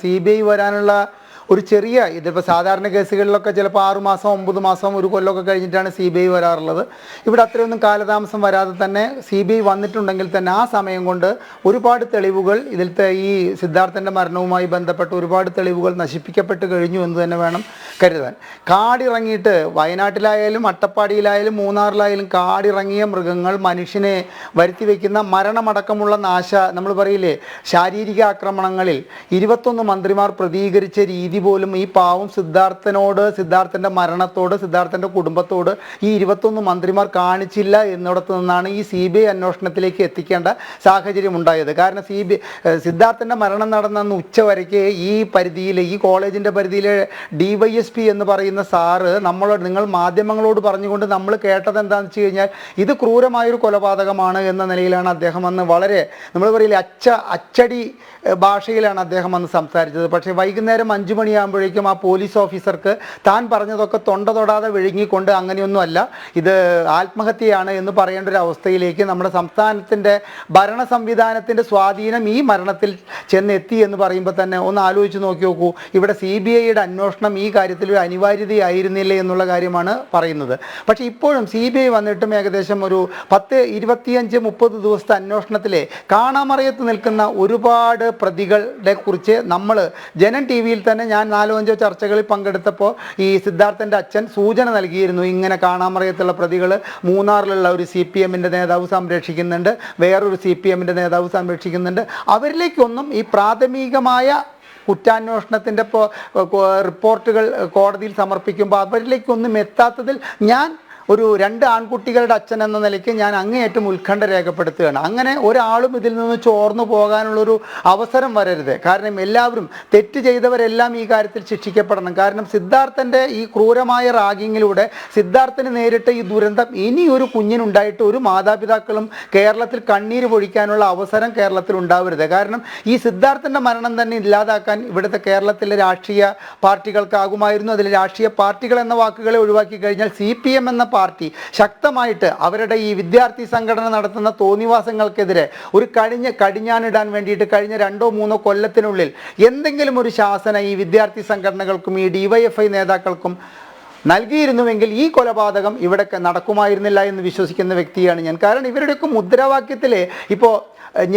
CBI വരാനുള്ള ഒരു ചെറിയ ഇതിപ്പോൾ സാധാരണ കേസുകളിലൊക്കെ ചിലപ്പോൾ 6 മാസം 9 മാസം ഒരു കൊല്ലമൊക്കെ കഴിഞ്ഞിട്ടാണ് CBI വരാറുള്ളത്. ഇവിടെ അത്രയൊന്നും കാലതാമസം വരാതെ തന്നെ CBI വന്നിട്ടുണ്ടെങ്കിൽ തന്നെ ആ സമയം കൊണ്ട് ഒരുപാട് തെളിവുകൾ ഇതിലത്തെ ഈ സിദ്ധാർത്ഥൻ്റെ മരണവുമായി ബന്ധപ്പെട്ട് ഒരുപാട് തെളിവുകൾ നശിപ്പിക്കപ്പെട്ട് കഴിഞ്ഞു എന്ന് തന്നെ വേണം കരുതാൻ. കാടിറങ്ങിയിട്ട് വയനാട്ടിലായാലും അട്ടപ്പാടിയിലായാലും മൂന്നാറിലായാലും കാടിറങ്ങിയ മൃഗങ്ങൾ മനുഷ്യനെ വരുത്തി വയ്ക്കുന്ന മരണമടക്കമുള്ള നമ്മൾ പറയില്ലേ ശാരീരിക ആക്രമണങ്ങളിൽ 21 മന്ത്രിമാർ പ്രതികരിച്ച രീതി പോലും ഈ പാവം സിദ്ധാർത്ഥനോട്, സിദ്ധാർത്ഥൻ്റെ മരണത്തോട്, സിദ്ധാർത്ഥൻ്റെ കുടുംബത്തോട് ഈ 21 മന്ത്രിമാർ കാണിച്ചില്ല എന്നിടത്തു നിന്നാണ് ഈ CBI അന്വേഷണത്തിലേക്ക് എത്തിക്കേണ്ട സാഹചര്യം ഉണ്ടായത്. കാരണം സിദ്ധാർത്ഥൻ്റെ മരണം നടന്ന ഉച്ചവരയ്ക്ക് ഈ പരിധിയിൽ, ഈ കോളേജിൻ്റെ പരിധിയിലെ DYSP എന്ന് പറയുന്ന സാറ് നിങ്ങൾ മാധ്യമങ്ങളോട് പറഞ്ഞുകൊണ്ട് നമ്മൾ കേട്ടത് എന്താണെന്ന് വെച്ച് കഴിഞ്ഞാൽ ഇത് ക്രൂരമായൊരു കൊലപാതകമാണ് എന്ന നിലയിലാണ് അദ്ദേഹം അന്ന് വളരെ നമ്മൾ പറയില്ലേ അച്ചടി ഭാഷയിലാണ് അദ്ദേഹം അന്ന് സംസാരിച്ചത്. പക്ഷേ വൈകുന്നേരം 5 മണിയാകുമ്പോഴേക്കും ആ പോലീസ് ഓഫീസർക്ക് താൻ പറഞ്ഞതൊക്കെ തൊണ്ട തൊടാതെ വിഴുങ്ങിക്കൊണ്ട് അങ്ങനെയൊന്നുമല്ല, ഇത് ആത്മഹത്യയാണ് എന്ന് പറയേണ്ട ഒരു അവസ്ഥയിലേക്ക് നമ്മുടെ സംസ്ഥാനത്തിൻ്റെ ഭരണ സംവിധാനത്തിൻ്റെ സ്വാധീനം ഈ മരണത്തിൽ ചെന്നെത്തി എന്ന് പറയുമ്പോൾ തന്നെ ഒന്ന് ആലോചിച്ച് നോക്കൂ. ഇവിടെ CBIയുടെ അന്വേഷണം ഈ കാര്യത്തിൽ ഒരു അനിവാര്യതയായിരുന്നില്ല എന്നുള്ള കാര്യമാണ് പറയുന്നത്. പക്ഷേ ഇപ്പോഴും CBI വന്നിട്ടും ഏകദേശം ഒരു 10, 25, 30 ദിവസത്തെ അന്വേഷണത്തിലെ കാണാമറയത്ത് നിൽക്കുന്ന ഒരുപാട് പ്രതികളുടെ കുറിച്ച് നമ്മൾ ജനം TV-യിൽ തന്നെ ഞാൻ 4-5 ചർച്ചകളിൽ പങ്കെടുത്തപ്പോൾ ഈ സിദ്ധാർത്ഥൻ്റെ അച്ഛൻ സൂചന നൽകിയിരുന്നു. ഇങ്ങനെ കാണാമറയത്തുള്ള പ്രതികൾ മൂന്നാറിലുള്ള ഒരു CPM-ൻ്റെ നേതാവ് സംരക്ഷിക്കുന്നുണ്ട്, വേറൊരു CPM-ൻ്റെ നേതാവ് സംരക്ഷിക്കുന്നുണ്ട്. അവരിലേക്കൊന്നും ഈ പ്രാഥമികമായ കുറ്റാന്വേഷണത്തിൻ്റെ റിപ്പോർട്ടുകൾ കോടതിയിൽ സമർപ്പിക്കുമ്പോൾ അവരിലേക്കൊന്നും എത്താത്തതിൽ ഞാൻ ഒരു 2 ആൺകുട്ടികളുടെ അച്ഛൻ എന്ന നിലയ്ക്ക് ഞാൻ അങ്ങേയറ്റം ഉത്കണ്ഠ രേഖപ്പെടുത്തുകയാണ്. അങ്ങനെ ഒരാളും ഇതിൽ നിന്ന് ചോർന്നു പോകാനുള്ളൊരു അവസരം വരരുത്. കാരണം എല്ലാവരും തെറ്റ് ചെയ്തവരെല്ലാം ഈ കാര്യത്തിൽ ശിക്ഷിക്കപ്പെടണം. കാരണം സിദ്ധാർത്ഥൻ്റെ ഈ ക്രൂരമായ റാഗിങ്ങിലൂടെ സിദ്ധാർത്ഥന് നേരിട്ട് ഈ ദുരന്തം ഇനി ഒരു കുഞ്ഞിനുണ്ടായിട്ട് ഒരു മാതാപിതാക്കളും കേരളത്തിൽ കണ്ണീര് പൊഴിക്കാനുള്ള അവസരം കേരളത്തിൽ ഉണ്ടാവരുത്. കാരണം ഈ സിദ്ധാർത്ഥൻ്റെ മരണം തന്നെ ഇല്ലാതാക്കാൻ ഇവിടുത്തെ കേരളത്തിലെ രാഷ്ട്രീയ പാർട്ടികൾക്കാകുമായിരുന്നു. അതിൽ രാഷ്ട്രീയ പാർട്ടികൾ എന്ന വാക്കുകളെ ഒഴിവാക്കി കഴിഞ്ഞാൽ CPM എന്ന പാർട്ടി ശക്തമായിട്ട് അവരുടെ ഈ വിദ്യാർത്ഥി സംഘടന നടത്തുന്ന തോന്നിവാസങ്ങൾക്കെതിരെ ഒരു കടിഞ്ഞാണിടാൻ വേണ്ടിയിട്ട് കഴിഞ്ഞ 2-3 കൊല്ലത്തിനുള്ളിൽ എന്തെങ്കിലും ഒരു ശാസന ഈ വിദ്യാർത്ഥി സംഘടനകൾക്കും ഈ DYFI നേതാക്കൾക്കും നൽകിയിരുന്നുവെങ്കിൽ ഈ കൊലപാതകം ഇവിടെ നടക്കുമായിരുന്നില്ല എന്ന് വിശ്വസിക്കുന്ന വ്യക്തിയാണ് ഞാൻ. കാരണം ഇവരുടെയൊക്കെ മുദ്രാവാക്യത്തിൽ ഇപ്പോൾ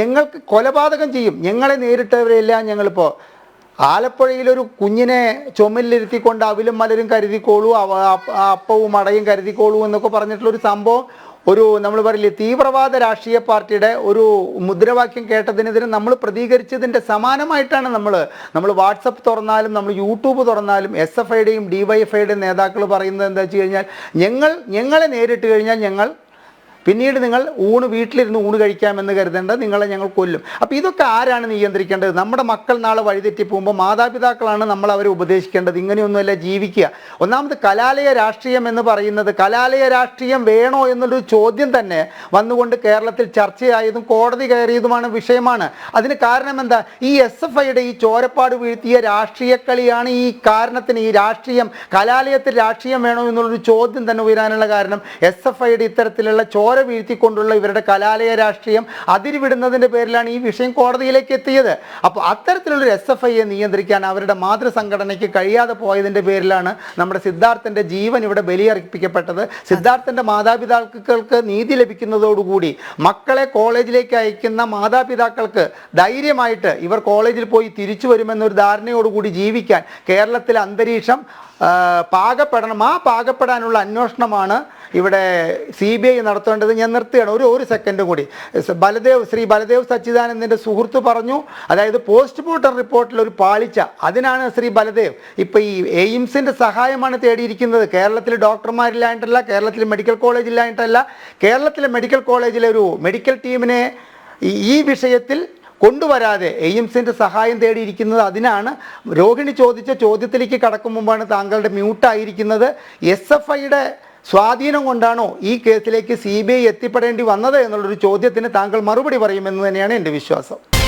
ഞങ്ങൾക്ക് കൊലപാതകം ചെയ്യും, ഞങ്ങളെ നേരിട്ടവരെല്ലാം ഞങ്ങളിപ്പോൾ ആലപ്പുഴയിലൊരു കുഞ്ഞിനെ ചുമലിലിരുത്തിക്കൊണ്ട് അവിലും മലരും കരുതിക്കോളൂ, അപ്പവും അടയും കരുതിക്കോളൂ എന്നൊക്കെ പറഞ്ഞിട്ടുള്ളൊരു സംഭവം നമ്മൾ പറയില്ലേ തീവ്രവാദ രാഷ്ട്രീയ പാർട്ടിയുടെ ഒരു മുദ്രാവാക്യം കേട്ടതിനെതിരെ നമ്മൾ പ്രതികരിച്ചതിൻ്റെ സമാനമായിട്ടാണ് നമ്മൾ വാട്സപ്പ് തുറന്നാലും നമ്മൾ യൂട്യൂബ് തുറന്നാലും SFIയുടെയും DYFIയുടെയും നേതാക്കൾ പറയുന്നത് എന്താ വെച്ച് കഴിഞ്ഞാൽ ഞങ്ങളെ നേരിട്ട് കഴിഞ്ഞാൽ പിന്നീട് നിങ്ങൾ വീട്ടിലിരുന്ന് ഊണ് കഴിക്കാമെന്ന് കരുതേണ്ട, നിങ്ങളെ ഞങ്ങൾ കൊല്ലും. അപ്പോൾ ഇതൊക്കെ ആരാണ് നിയന്ത്രിക്കേണ്ടത്? നമ്മുടെ മക്കൾ നാളെ വഴിതെറ്റി പോകുമ്പോൾ മാതാപിതാക്കളാണ് നമ്മൾ അവരെ ഉപദേശിക്കേണ്ടത്. ഇങ്ങനെയൊന്നുമല്ല ജീവിക്കുക. ഒന്നാമത് കലാലയ രാഷ്ട്രീയം എന്ന് പറയുന്നത്, കലാലയ രാഷ്ട്രീയം വേണോ എന്നുള്ളൊരു ചോദ്യം തന്നെ വന്നുകൊണ്ട് കേരളത്തിൽ ചർച്ചയായതും കോടതി കയറിയതുമാണ് വിഷയമാണ്. അതിന് കാരണം എന്താ? ഈ SFIയുടെ ഈ ചോരപ്പാട് വീഴ്ത്തിയ രാഷ്ട്രീയ കളിയാണ് ഈ കാരണത്തിന്. ഈ രാഷ്ട്രീയം, കലാലയത്തിൽ രാഷ്ട്രീയം വേണോ എന്നുള്ളൊരു ചോദ്യം തന്നെ ഉയരാനുള്ള കാരണം SFIയുടെ ഇത്തരത്തിലുള്ള ചോര വീഴ്ത്തിക്കൊണ്ടുള്ള ഇവരുടെ കലാലയ രാഷ്ട്രീയം അതിരുവിടുന്നതിൻ്റെ പേരിലാണ് ഈ വിഷയം കോടതിയിലേക്ക് എത്തിയത്. അപ്പോൾ അത്തരത്തിലുള്ളൊരു SFIയെ നിയന്ത്രിക്കാൻ അവരുടെ മാതൃസംഘടനയ്ക്ക് കഴിയാതെ പോയതിൻ്റെ പേരിലാണ് നമ്മുടെ സിദ്ധാർത്ഥൻ്റെ ജീവൻ ഇവിടെ ബലിയർപ്പിക്കപ്പെട്ടത്. സിദ്ധാർത്ഥൻ്റെ മാതാപിതാക്കൾക്ക് നീതി ലഭിക്കുന്നതോടുകൂടി മക്കളെ കോളേജിലേക്ക് അയക്കുന്ന മാതാപിതാക്കൾക്ക് ധൈര്യമായിട്ട് ഇവർ കോളേജിൽ പോയി തിരിച്ചു വരുമെന്നൊരു ധാരണയോടുകൂടി ജീവിക്കാൻ കേരളത്തിലെ അന്തരീക്ഷം പാകപ്പെടണം. ആ പാകപ്പെടാനുള്ള അന്വേഷണമാണ് ഇവിടെ CBI നടത്തേണ്ടത്. ഞാൻ നിർത്തുകയാണ് ഒരു സെക്കൻഡ് കൂടി. ശ്രീ ബലദേവ് സച്ചിദാനന്ദൻ്റെ സുഹൃത്ത് പറഞ്ഞു, അതായത് പോസ്റ്റ്മോർട്ടം റിപ്പോർട്ടിൽ ഒരു പാളിച്ച, അതിനാണ് ശ്രീ ബലദേവ് ഇപ്പോൾ ഈ എയിംസിൻ്റെ സഹായമാണ് തേടിയിരിക്കുന്നത്. കേരളത്തിലെ ഡോക്ടർമാരില്ലായിട്ടല്ല, കേരളത്തിലെ മെഡിക്കൽ കോളേജില്ലായിട്ടല്ല, കേരളത്തിലെ മെഡിക്കൽ കോളേജിലെ ഒരു മെഡിക്കൽ ടീമിനെ ഈ വിഷയത്തിൽ കൊണ്ടുവരാതെ എയിംസിൻ്റെ സഹായം തേടിയിരിക്കുന്നത്. അതിനാണ് രോഹിണി ചോദിച്ച ചോദ്യത്തിലേക്ക് കടക്കും മുമ്പാണ് താങ്കളുടെ മ്യൂട്ടായിരിക്കുന്നത്. SFIയുടെ സ്വാധീനം കൊണ്ടാണോ ഈ കേസിലേക്ക് CBI എത്തിപ്പെടേണ്ടി വന്നത് എന്നുള്ളൊരു ചോദ്യത്തിന് താങ്കൾ മറുപടി പറയുമെന്ന് തന്നെയാണ് എൻ്റെ വിശ്വാസം.